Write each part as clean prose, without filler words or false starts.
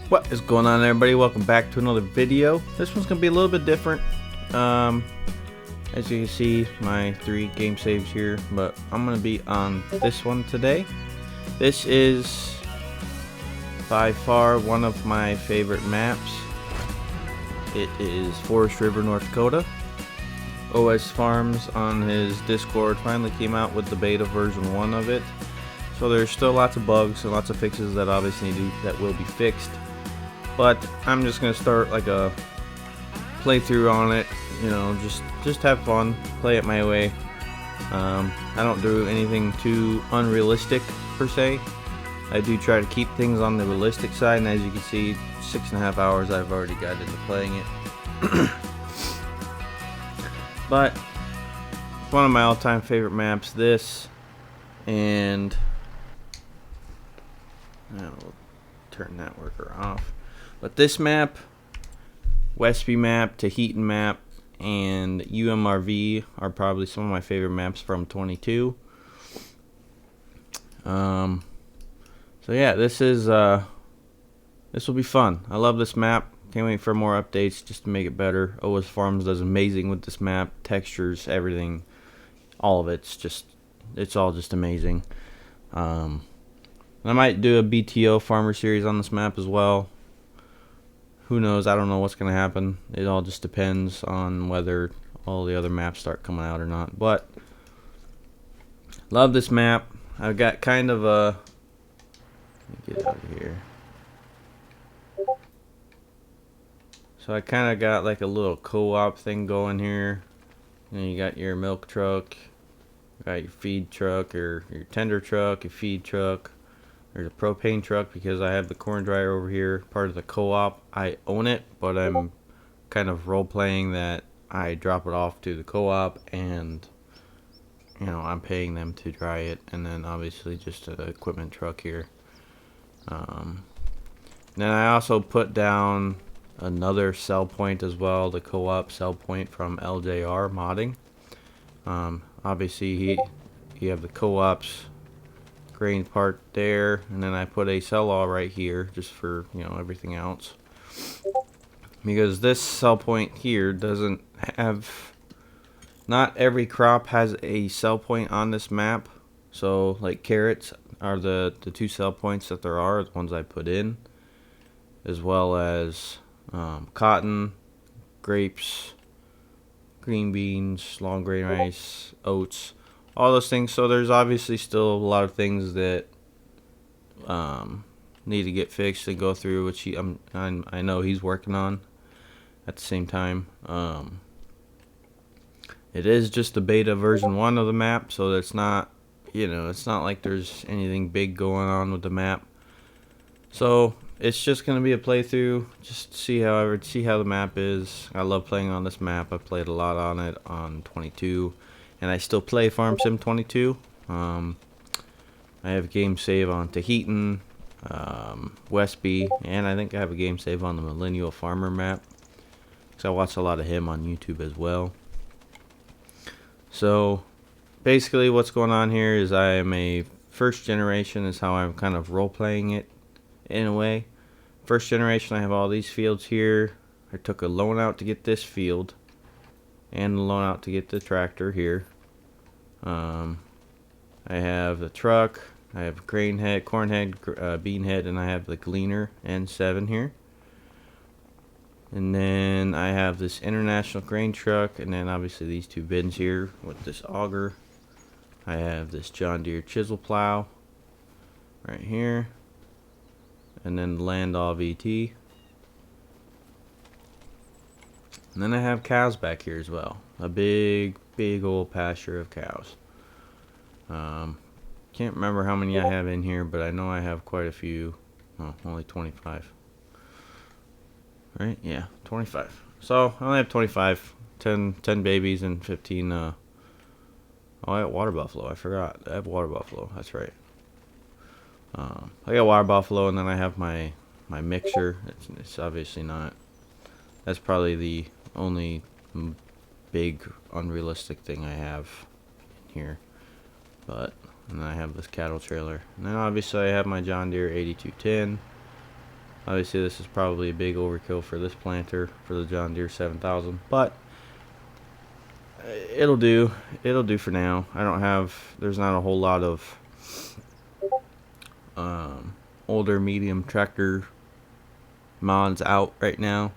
What is going on, everybody? Welcome back to another video. This one's gonna be a little bit different. As you can see, my 3 game saves here, but I'm gonna be on this one today. This is by far one of my favorite maps. It is Forest River, North Dakota. OS Farms on his Discord finally came out with the beta version 1 of it. So there's still lots of bugs and lots of fixes that obviously that will be fixed. But I'm just gonna start like a playthrough on it, you know, just have fun, play it my way. I don't do anything too unrealistic per se. I do try to keep things on the realistic side, and as you can see, 6.5 hours I've already got into playing it. But one of my all-time favorite maps, this, and I'll turn that worker off. But this map, Westby map, Tahitian map, and UMRV are probably some of my favorite maps from 22. So yeah, this will be fun. I love this map. Can't wait for more updates just to make it better. OS Farms does amazing with this map, textures, everything, all of it's all just amazing. I might do a BTO farmer series on this map as well. Who knows? I don't know what's going to happen. It all just depends on whether all the other maps start coming out or not. But love this map. I've got kind of a, let me get out of here. So I kind of got like a little co-op thing going here. And you got your milk truck, you got your feed truck, or your tender truck, your feed truck. There's a propane truck because I have the corn dryer over here, part of the co-op. I own it, but I'm kind of role-playing that I drop it off to the co-op, and you know, I'm paying them to dry it. And then obviously just an equipment truck here. Then I also put down another sell point as well, the co-op sell point from LJR modding. Obviously you have the co-op's grain part there, and then I put a sell-all right here just for, you know, everything else, because this sell point here doesn't have, not every crop has a sell point on this map. So like carrots are the 2 sell points that there are, the ones I put in, as well as cotton, grapes, green beans, long grain rice, oats, all those things. So there's obviously still a lot of things that need to get fixed and go through, which I know he's working on at the same time. It is just the beta version 1 of the map, so it's not, you know, it's not like there's anything big going on with the map. So it's just gonna be a playthrough, just to see how the map is. I love playing on this map. I played a lot on it on 22, and I still play Farm Sim 22. I have a game save on Tahitian, Westby, and I think I have a game save on the Millennial Farmer map, because I watch a lot of him on YouTube as well. So basically what's going on here is I am a first generation, is how I'm kind of role playing it in a way. First generation, I have all these fields here. I took a loan out to get this field, and a loan out to get the tractor here. I have the truck, I have grain head, corn head, bean head, and I have the gleaner N7 here. And then I have this international grain truck, and then obviously these 2 bins here with this auger. I have this John Deere chisel plow right here, and then the Landau VT. And then I have cows back here as well. A big old pasture of cows. Can't remember how many I have in here, but I know I have quite a few. Oh, only 25. Right? Yeah, 25. So I only have 25. 10 babies and 15. Oh, I got water buffalo. I forgot. I have water buffalo. That's right. I got water buffalo, and then I have my mixer. It's obviously not. That's probably the only big unrealistic thing I have here. But and then I have this cattle trailer, and then obviously I have my John Deere 8210. Obviously this is probably a big overkill for this planter for the John Deere 7000, but it'll do. It'll do for now. There's not a whole lot of older medium tractor mods out right now.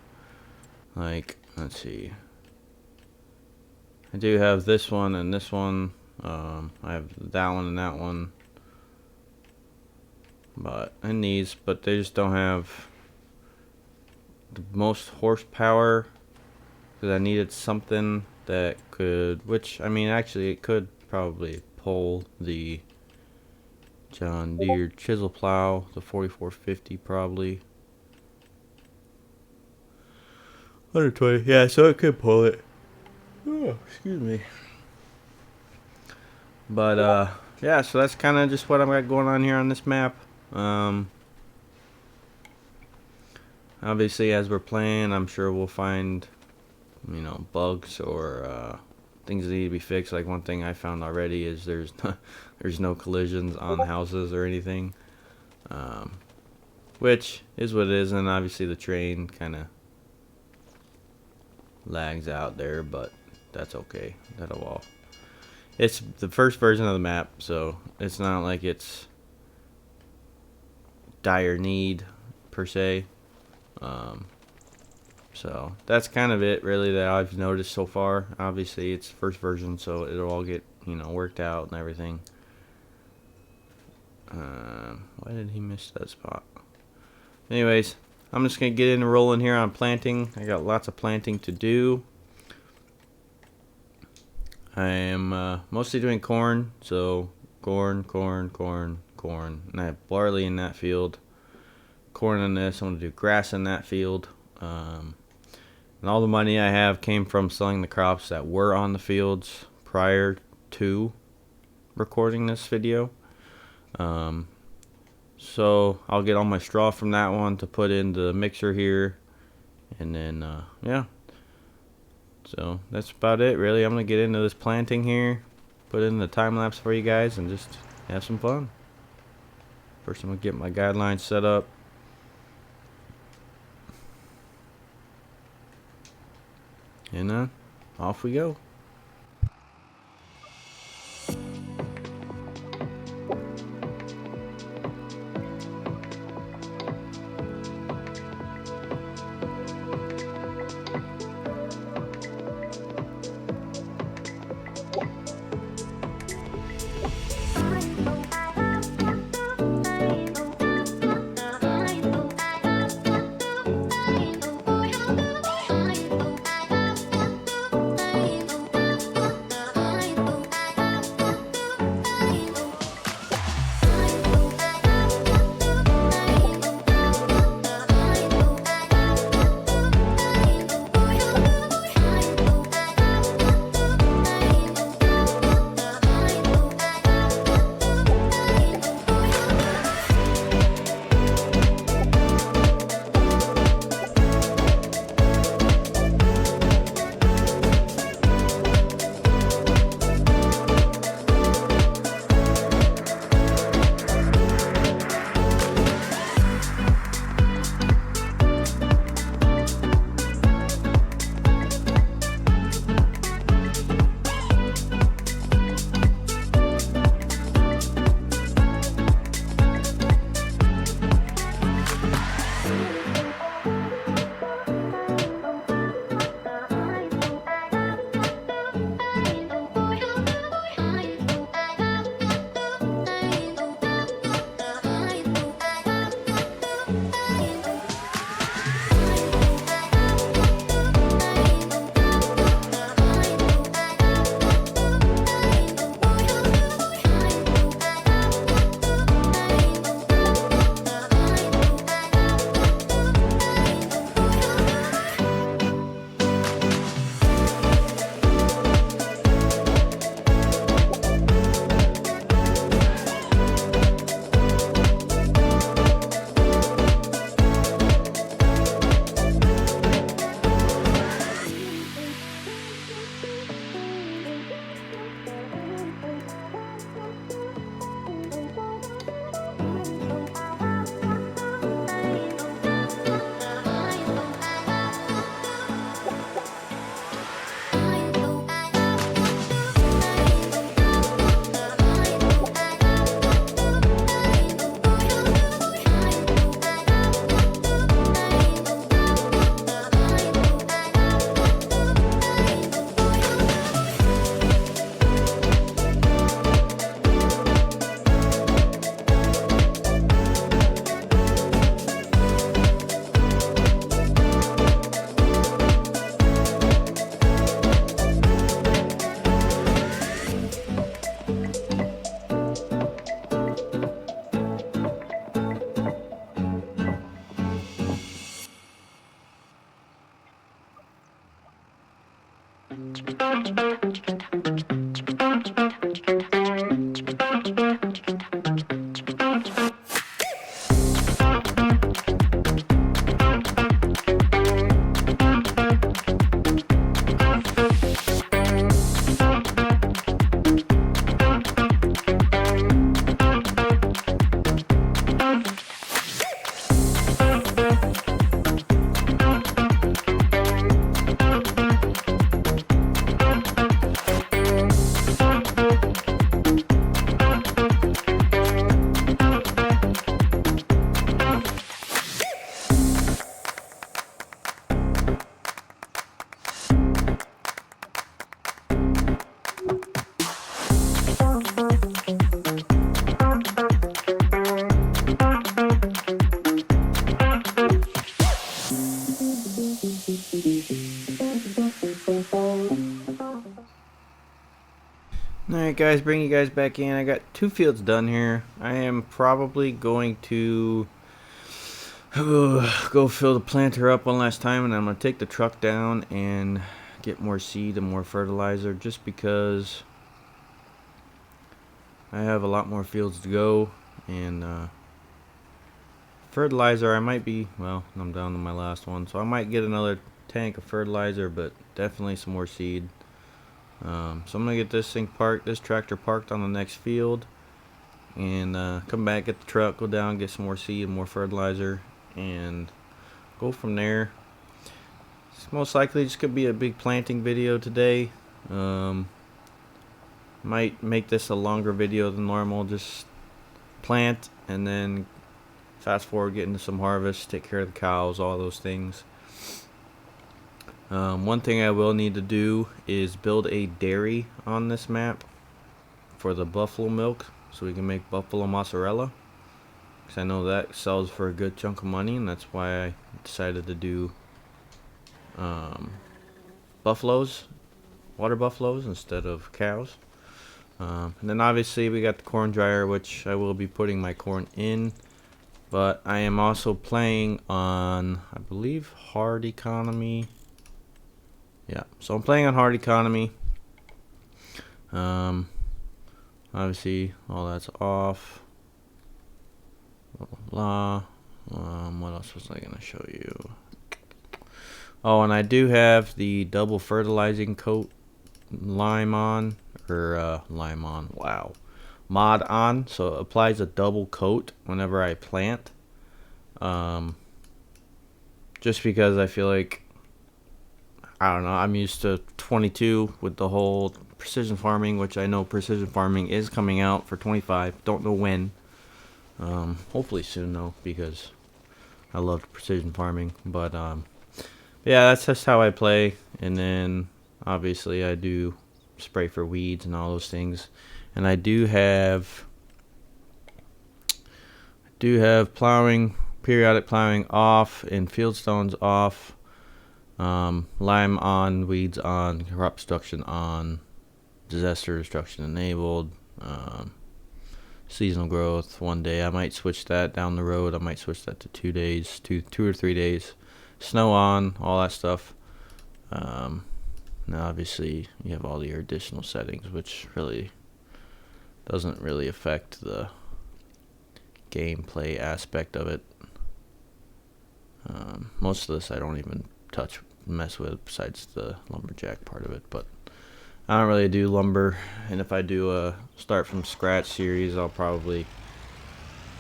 Like, let's see, I do have this one and this one. I have that one and that one, but they just don't have the most horsepower, because I needed something that could, which I mean actually it could probably pull the John Deere chisel plow, the 4450 probably. 120, yeah, so it could pull it. Oh, excuse me. But yeah, so that's kind of just what I've got going on here on this map. Obviously as we're playing, I'm sure we'll find, you know, bugs or things that need to be fixed. Like one thing I found already is there's no collisions on houses or anything, which is what it is. And obviously the train kind of lags out there, but that's okay. That'll all. It's the first version of the map, so it's not like it's dire need per se. So that's kind of it really that I've noticed so far. Obviously it's first version, so it'll all get, you know, worked out and everything. Why did he miss that spot? Anyways, I'm just gonna get in and rolling here on planting. I got lots of planting to do. I am mostly doing corn, so corn, and I have barley in that field, corn in this. I'm gonna do grass in that field. And all the money I have came from selling the crops that were on the fields prior to recording this video. So I'll get all my straw from that one to put in the mixer here, and then yeah, so that's about it really. I'm gonna get into this planting here, put in the time lapse for you guys, and just have some fun. First I'm gonna get my guidelines set up. And off we go. Alright guys, bring you guys back in. I got 2 fields done here. I am probably going to go fill the planter up one last time, and I'm going to take the truck down and get more seed and more fertilizer, just because I have a lot more fields to go. And fertilizer, I might be, well, I'm down to my last one, so I might get another tank of fertilizer, but definitely some more seed. So I'm gonna get this tractor parked on the next field, and come back, get the truck, go down, get some more seed and more fertilizer, and go from there. It's most likely just gonna be a big planting video today. Might make this a longer video than normal, just plant and then fast forward, get into some harvest, take care of the cows, all those things. One thing I will need to do is build a dairy on this map for the buffalo milk, so we can make buffalo mozzarella, because I know that sells for a good chunk of money, and that's why I decided to do buffaloes, water buffaloes, instead of cows. And then obviously we got the corn dryer, which I will be putting my corn in, but I am also playing on, I believe, hard economy. Yeah, so I'm playing on hard economy. Obviously all that's off. Blah, blah, blah. What else was I gonna show you? Oh, and I do have the double fertilizing coat lime on, or wow, mod on, so it applies a double coat whenever I plant. Just because I feel like, I don't know, I'm used to 22 with the whole precision farming, which I know precision farming is coming out for 25. Don't know when. Hopefully soon though, because I love precision farming. But yeah, that's just how I play. And then obviously I do spray for weeds and all those things. And I do have plowing, periodic plowing off, and field stones off. Lime on, weeds on, crop destruction on, disaster destruction enabled, seasonal growth 1 day. I might switch that down the road. I might switch that to 2 days, two or 3 days. Snow on, all that stuff. Now obviously you have all your additional settings, which really doesn't really affect the gameplay aspect of it. Most of this I don't even mess with, besides the lumberjack part of it, but I don't really do lumber. And if I do a start from scratch series, I'll probably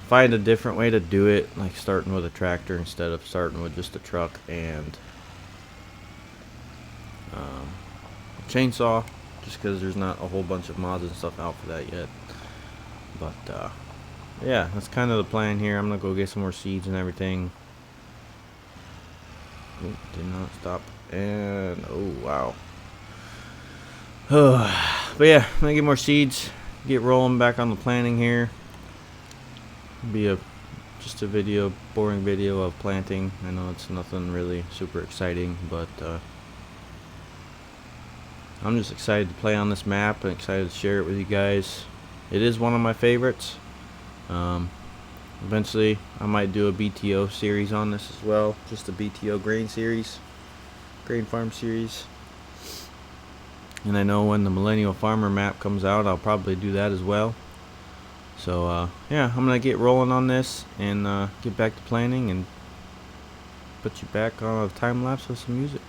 find a different way to do it, like starting with a tractor instead of starting with just a truck and chainsaw, just because there's not a whole bunch of mods and stuff out for that yet. But yeah, that's kind of the plan here. I'm gonna go get some more seeds and everything. Oh, did not stop. And oh wow. But yeah, I'm gonna get more seeds, get rolling back on the planting here. Be just a video, boring video of planting. I know it's nothing really super exciting, but I'm just excited to play on this map and excited to share it with you guys. It is one of my favorites. Eventually I might do a BTO series on this as well, just a BTO grain farm series. And I know when the Millennial Farmer map comes out, I'll probably do that as well. So yeah, I'm gonna get rolling on this and get back to planning and put you back on a time lapse with some music.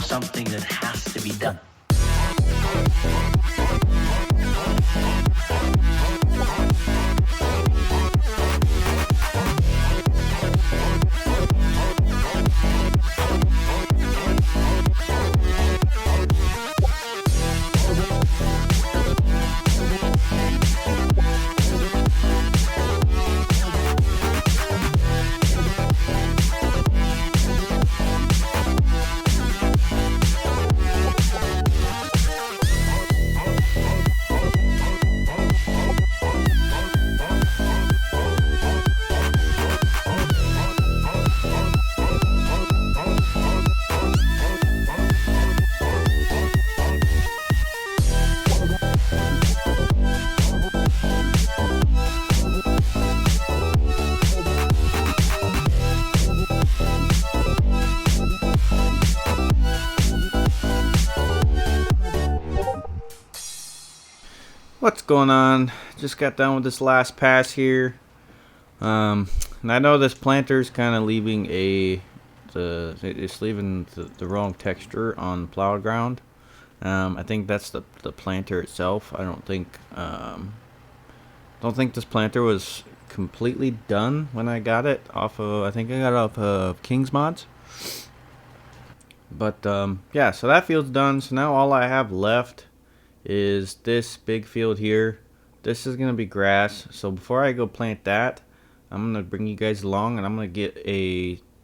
Something that has to be done. What's going on? Just got done with this last pass here. And I know this planter's kind of leaving it's leaving the wrong texture on plowed ground. I think that's the planter itself. I don't think this planter was completely done when I got it off of. I think I got it off of King's Mods. But yeah, so that field's done. So now all I have left is this big field here. This is gonna be grass. So before I go plant that, I'm gonna bring you guys along, and I'm gonna get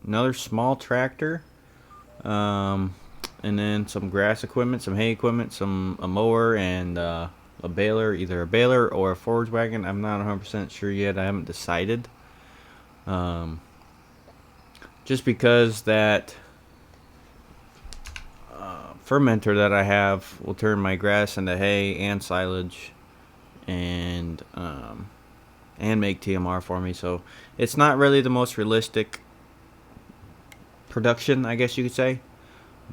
another small tractor, and then some grass equipment, some hay equipment, a mower, and a baler, either a baler or a forage wagon. I'm not 100% sure yet. I haven't decided. Just because that fermenter that I have will turn my grass into hay and silage, and make TMR for me. So it's not really the most realistic production, I guess you could say.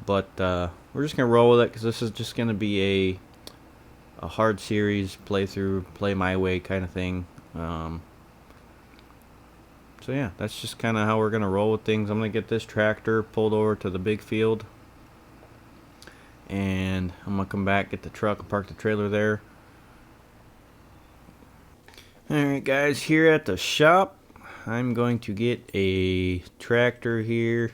But we're just gonna roll with it because this is just gonna be a hard series playthrough, play my way kind of thing. So yeah, that's just kind of how we're gonna roll with things. I'm gonna get this tractor pulled over to the big field, and I'm gonna come back, get the truck, and park the trailer there. Alright guys, here at the shop, I'm going to get a tractor here.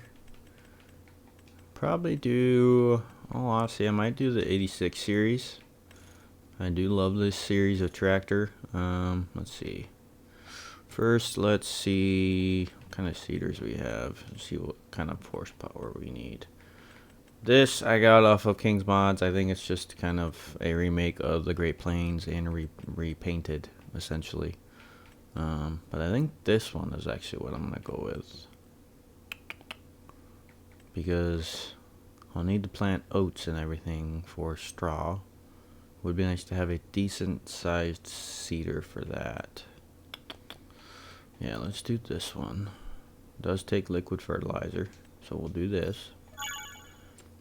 Probably do, oh honestly, I might do the 86 series. I do love this series of tractor. Let's see. First, let's see what kind of seeders we have. Let's see what kind of horsepower we need. This I got off of King's Mods. I think it's just kind of a remake of the Great Plains and repainted, essentially. But I think this one is actually what I'm going to go with. Because I'll need to plant oats and everything for straw. Would be nice to have a decent sized seeder for that. Yeah, let's do this one. It does take liquid fertilizer, so we'll do this.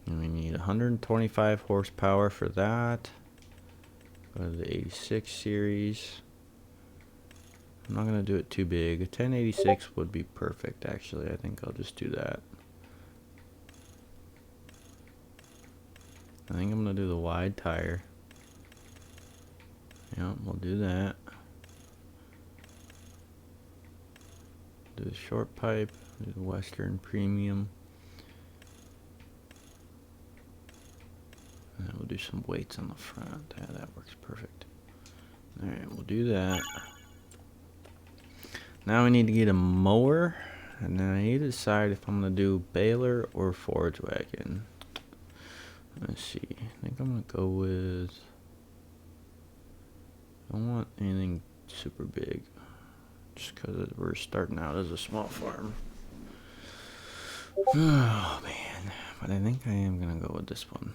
And we need 125 horsepower for that. Go to the 86 series. I'm not going to do it too big. A 1086 would be perfect, actually. I think I'll just do that. I think I'm going to do the wide tire. Yep, we'll do that. Do the short pipe, do the Western Premium. And then we'll do some weights on the front. Yeah, that works perfect. Alright, we'll do that. Now we need to get a mower. And then I need to decide if I'm going to do baler or forage wagon. Let's see. I think I'm going to go with... I don't want anything super big. Just because we're starting out as a small farm. Oh man, but I think I am gonna go with this one.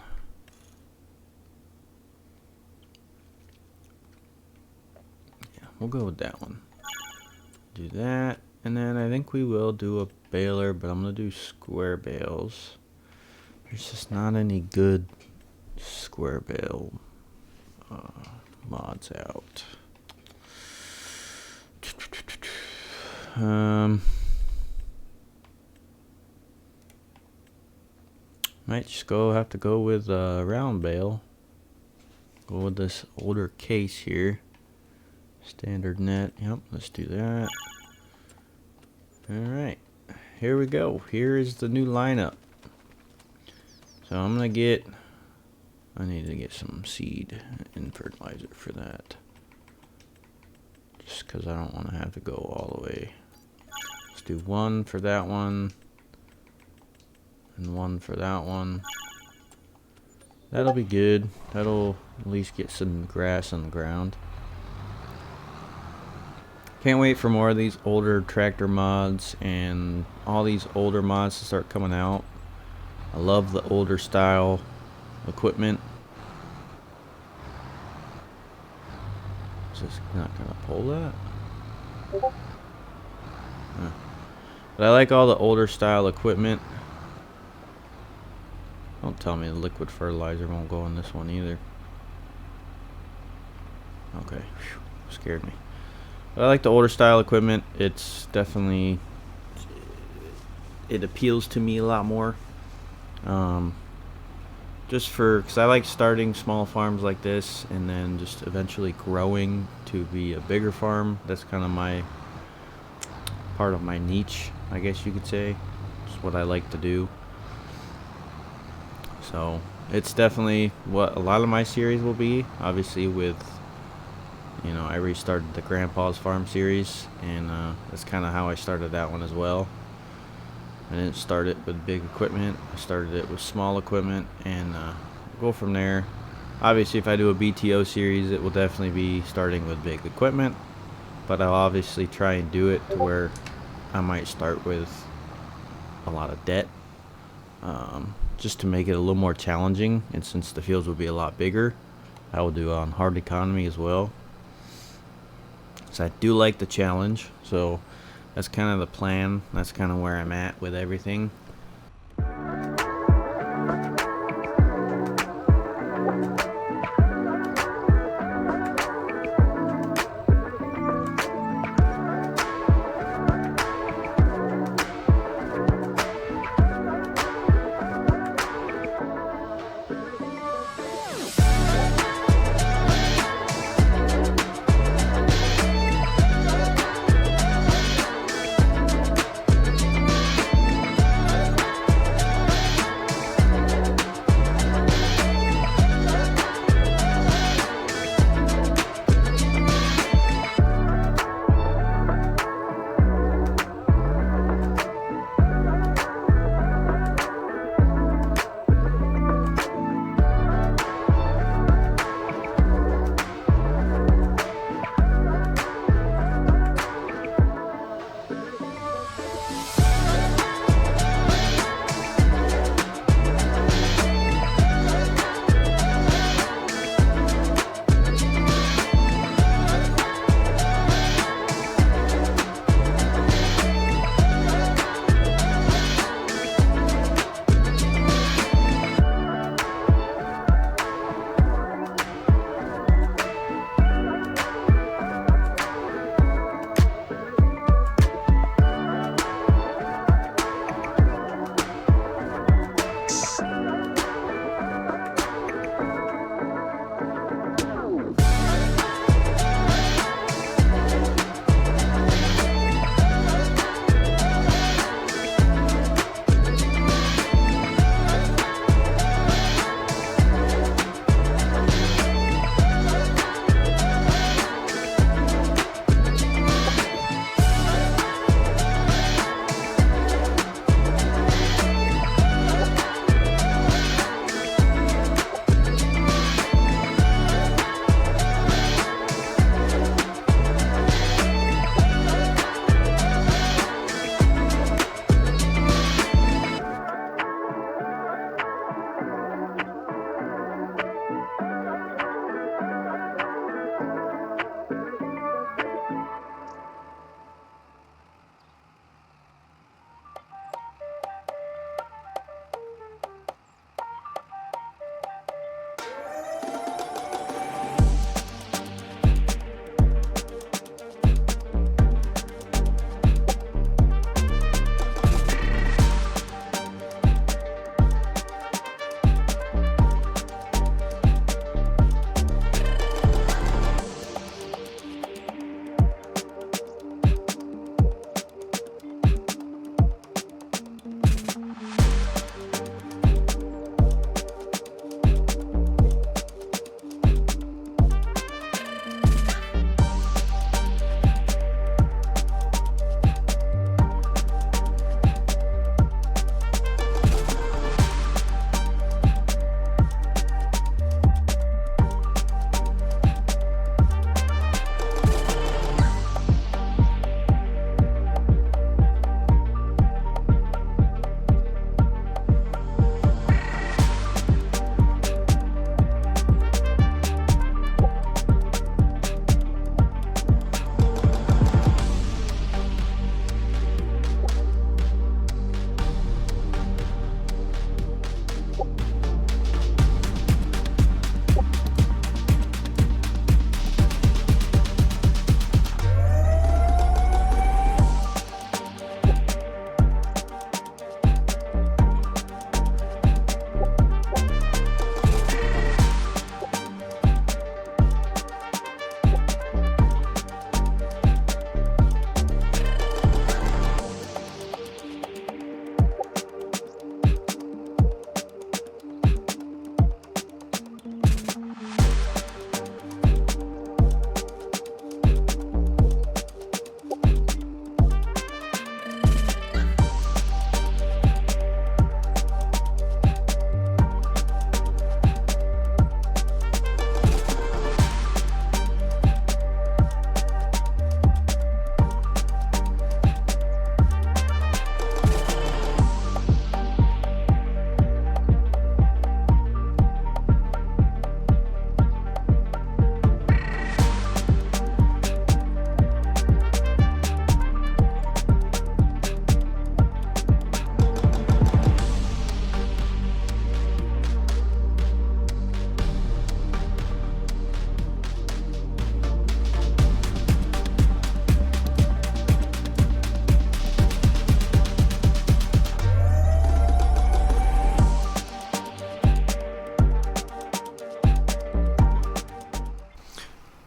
Yeah, we'll go with that one. Do that, and then I think we will do a baler, but I'm gonna do square bales. There's just not any good square bale mods out. Might just have to go with round bale. Go with this older case here. Standard net. Yep, let's do that. Alright, here we go. Here is the new lineup. So I'm gonna I need to get some seed and fertilizer for that. Just because I don't want to have to go all the way. Let's do one for that one. And one for that one. That'll be good. That'll at least get some grass on the ground. Can't wait for more of these older tractor mods and all these older mods to start coming out. I love the older style equipment. Is this not gonna pull that? But I like all the older style equipment. Don't tell me the liquid fertilizer won't go in this one either. Okay, whew, scared me. But I like the older style equipment. It's definitely, it appeals to me a lot more. Just because I like starting small farms like this and then just eventually growing to be a bigger farm. That's kind of my part of my niche, I guess you could say. It's what I like to do. So it's definitely what a lot of my series will be. Obviously with, you know, I restarted the Grandpa's Farm series, and that's kind of how I started that one as well. I didn't start it with big equipment. I started it with small equipment, and go from there. Obviously, if I do a BTO series, it will definitely be starting with big equipment, but I'll obviously try and do it to where I might start with a lot of debt, just to make it a little more challenging. And since the fields will be a lot bigger, I will do on hard economy as well. So I do like the challenge, so that's kind of the plan. That's kind of where I'm at with everything.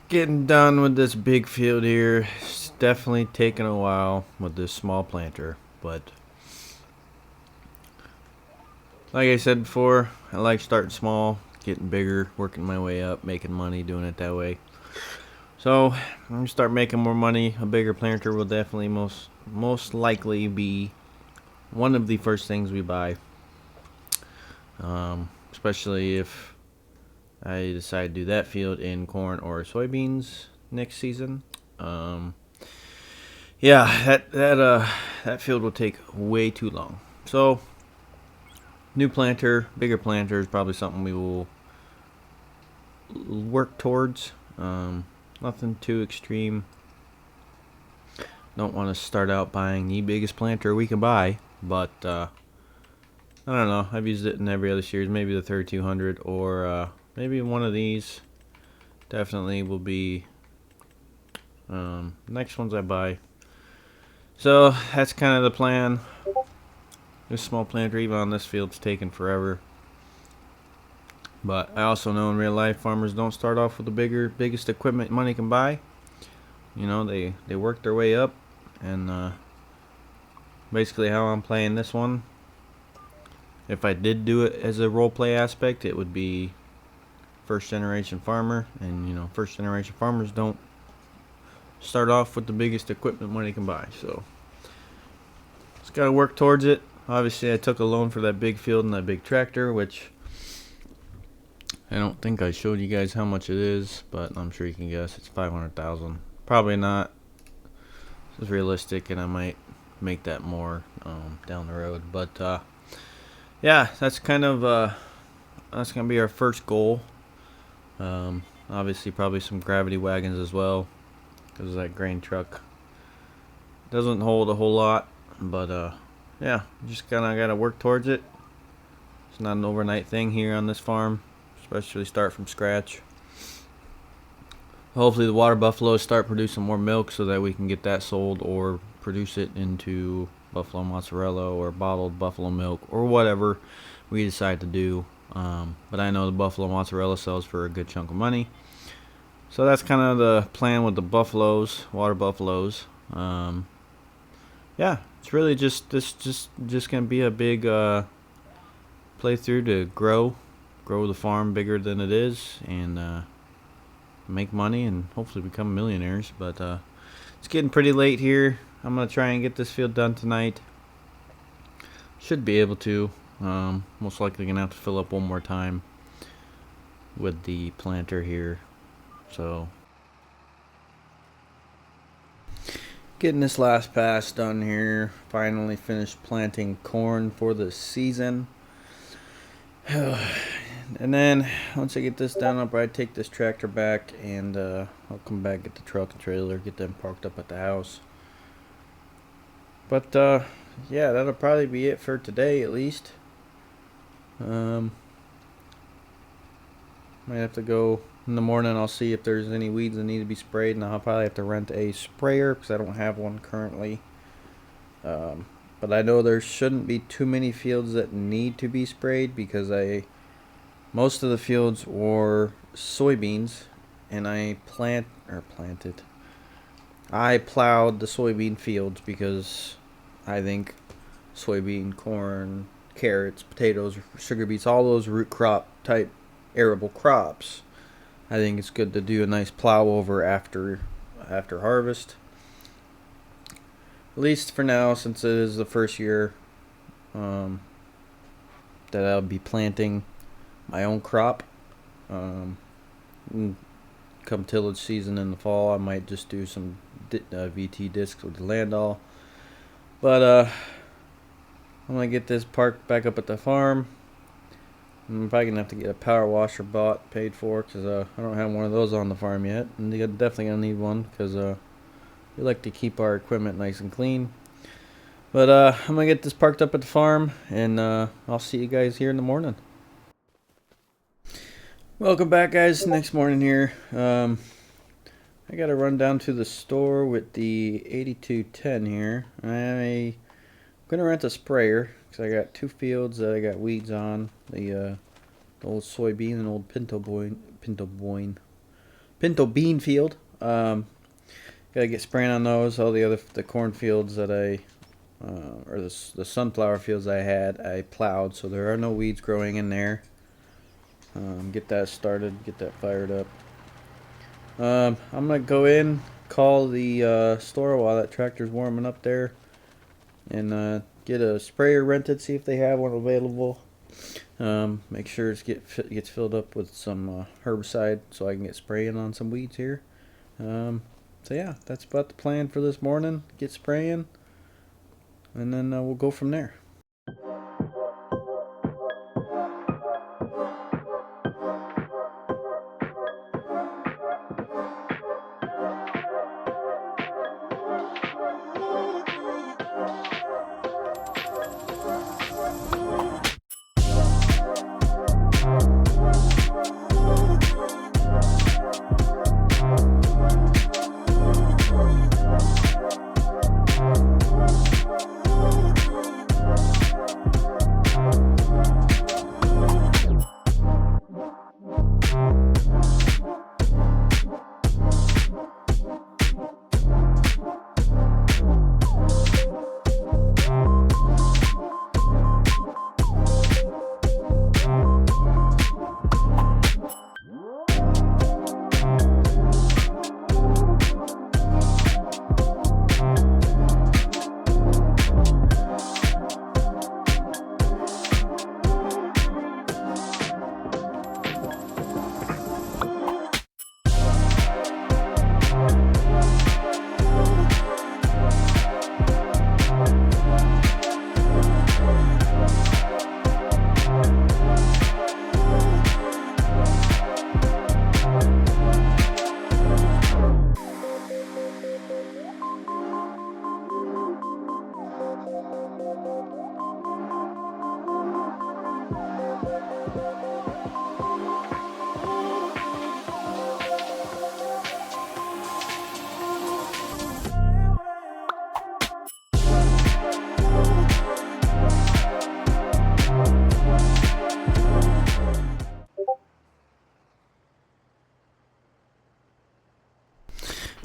Getting done with this big field here. It's definitely taking a while with this small planter, but like I said before, I like starting small, getting bigger, working my way up, making money, doing it that way. So I'm gonna start making more money. A bigger planter will definitely most likely be one of the first things we buy, especially if I decide to do that field in corn or soybeans next season. Yeah, that field will take way too long. So new planter, bigger planter is probably something we will work towards. Nothing too extreme. Don't want to start out buying the biggest planter we can buy, but I don't know. I've used it in every other series, maybe the 3200 or maybe one of these. Definitely will be next ones I buy. So that's kind of the plan. This small planter, even on this field, is taking forever. But I also know in real life, farmers don't start off with the biggest equipment money can buy. You know, they work their way up, and basically how I'm playing this one. If I did do it as a role play aspect, it would be first generation farmer, and you know, first generation farmers don't start off with the biggest equipment money can buy. So just gotta work towards it. Obviously, I took a loan for that big field and that big tractor, which I don't think I showed you guys how much it is, but I'm sure you can guess. It's $500,000. Probably not as realistic, and I might make that more down the road. But yeah, that's kind of that's gonna be our first goal. Obviously, probably some gravity wagons as well, because that grain truck doesn't hold a whole lot. But yeah, just kind of gotta work towards it. It's not an overnight thing here on this farm, especially start from scratch. Hopefully the water buffaloes start producing more milk so that we can get that sold or produce it into buffalo mozzarella or bottled buffalo milk or whatever we decide to do. But I know the buffalo mozzarella sells for a good chunk of money. So that's kind of the plan with the buffaloes, water buffaloes. Yeah, it's really just gonna be a big playthrough to grow the farm bigger than it is, and make money and hopefully become millionaires. But it's getting pretty late here. I'm gonna try and get this field done tonight. Should be able to. Most likely gonna have to fill up one more time with the planter here. So getting this last pass done here. Finally finished planting corn for the season. And then once I get this done, I'll probably take this tractor back, and I'll come back, get the truck and trailer, get them parked up at the house. But yeah, that'll probably be it for today at least. Might have to go in the morning. I'll see if there's any weeds that need to be sprayed, and I'll probably have to rent a sprayer because I don't have one currently. But I know there shouldn't be too many fields that need to be sprayed, because most of the fields were soybeans, and I plowed the soybean fields because I think soybean, corn, carrots, potatoes, sugar beets, all those root crop type arable crops, I think it's good to do a nice plow over after harvest. At least for now, since it is the first year that I'll be planting my own crop. Come tillage season in the fall, I might just do some VT discs with the Landall. But I'm gonna get this parked back up at the farm. I'm probably gonna have to get a power washer paid for, because I don't have one of those on the farm yet, and you're definitely gonna need one, because we like to keep our equipment nice and clean. But I'm gonna get this parked up at the farm, and I'll see you guys here in the morning. Welcome back, guys. Next morning here. I gotta run down to the store with the 8210 here. I'm gonna rent a sprayer because I got two fields that I got weeds on. The old soybean and old pinto boyne. pinto bean field. Gotta get spraying on those. All the cornfields that or the sunflower fields I plowed, so there are no weeds growing in there. Get that started, get that fired up. I'm gonna go in, call the store while that tractor's warming up there, and get a sprayer rented, see if they have one available. Make sure it gets filled up with some herbicide so I can get spraying on some weeds here. So yeah, that's about the plan for this morning. Get spraying, and then we'll go from there.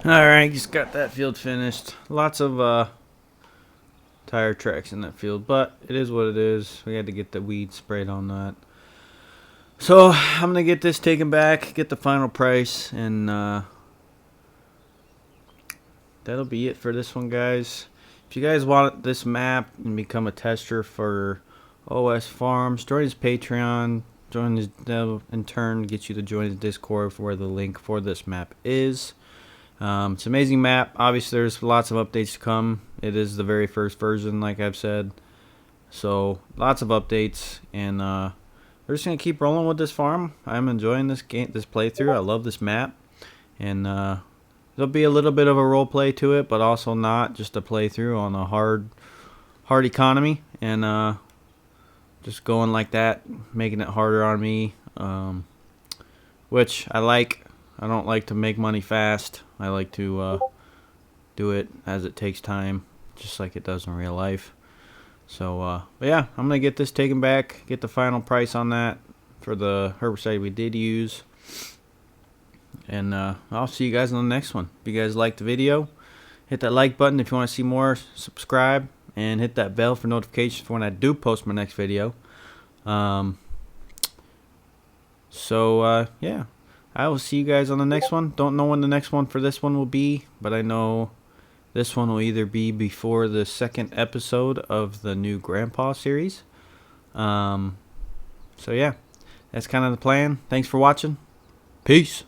Alright, just got that field finished. Lots of tire tracks in that field, but it is what it is. We had to get the weed sprayed on that. So I'm gonna get this taken back, get the final price, and that'll be it for this one, guys. If you guys want this map and become a tester for OS Farms, join his Patreon. Join his, in turn, get you to join his Discord, for where the link for this map is. It's an amazing map. Obviously, there's lots of updates to come. It is the very first version, like I've said. So, lots of updates, and we're just gonna keep rolling with this farm. I'm enjoying this playthrough. I love this map, and there'll be a little bit of a role play to it, but also not just a playthrough on a hard economy, and just going like that, making it harder on me, which I like. I don't like to make money fast. I like to do it as it takes time, just like it does in real life. So, but yeah, I'm going to get this taken back, get the final price on that for the herbicide we did use. And I'll see you guys on the next one. If you guys liked the video, hit that like button. If you want to see more, subscribe, and hit that bell for notifications for when I do post my next video. Yeah. I will see you guys on the next one. Don't know when the next one for this one will be, but I know this one will either be before the second episode of the new Grandpa series. So yeah, that's kind of the plan. Thanks for watching. Peace.